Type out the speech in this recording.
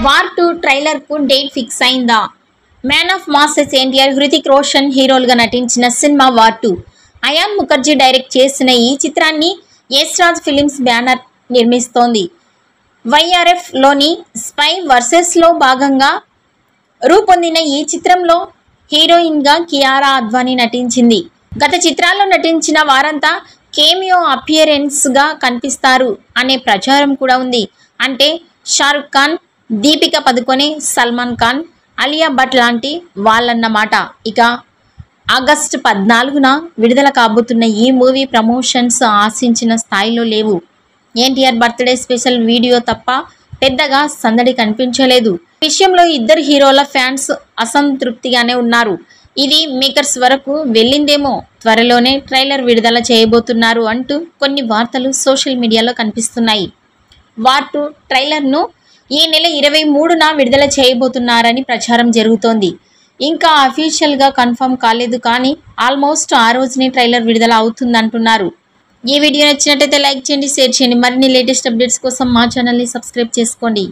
War 2 trailer కు date fix అయిందా? Man of masses NTR, Hrithik Roshan హీరోలుగా నటించిన సినిమా వార్ 2. అయాన్ ముఖర్జీ డైరెక్ట్ చేసిన ఈ చిత్రాన్ని యశ్ రాజ్ ఫిలిమ్స్ బ్యానర్ నిర్మిస్తోంది. వైఆర్ఎఫ్ లోని స్పై వర్సెస్ లో భాగంగా రూపొందిన ఈ చిత్రంలో హీరోయిన్ గా కియారా అద్వానీ నటించింది. గత చిత్రాల్లో నటించిన వారంతా కేమియో అపియరెన్స్ గా కనిపిస్తారు అనే ప్రచారం కూడా ఉంది. అంటే షారుఖ్ ఖాన్, దీపికా పదుకొనే, సల్మాన్ ఖాన్, అలియా భట్ లాంటి వాళ్ళన్నమాట. ఇక ఆగస్టు 14న విడుదల కాబోతున్న ఈ మూవీ ప్రమోషన్స్ ఆశించిన స్థాయిలో లేవు. ఎన్టీఆర్ బర్త్డే స్పెషల్ వీడియో తప్ప పెద్దగా సందడి కనిపించలేదు. ఈ విషయంలో ఇద్దరు హీరోల ఫ్యాన్స్ అసంతృప్తిగానే ఉన్నారు. ఇది మేకర్స్ వరకు వెళ్ళిందేమో, త్వరలోనే ట్రైలర్ విడుదల చేయబోతున్నారు అంటూ కొన్ని వార్తలు సోషల్ మీడియాలో కనిపిస్తున్నాయి. వార్ 2 ట్రైలర్ను ఈ నెల 23న విడుదల చేయబోతున్నారని ప్రచారం జరుగుతోంది. ఇంకా అఫీషియల్గా కన్ఫర్మ్ కాలేదు, కానీ ఆల్మోస్ట్ ఆ రోజునే ట్రైలర్ విడుదల అవుతుందంటున్నారు. ఈ వీడియో నచ్చినట్టయితే లైక్ చేయండి, షేర్ చేయండి. మరిన్ని లేటెస్ట్ అప్డేట్స్ కోసం మా ఛానల్ని సబ్స్క్రైబ్ చేసుకోండి.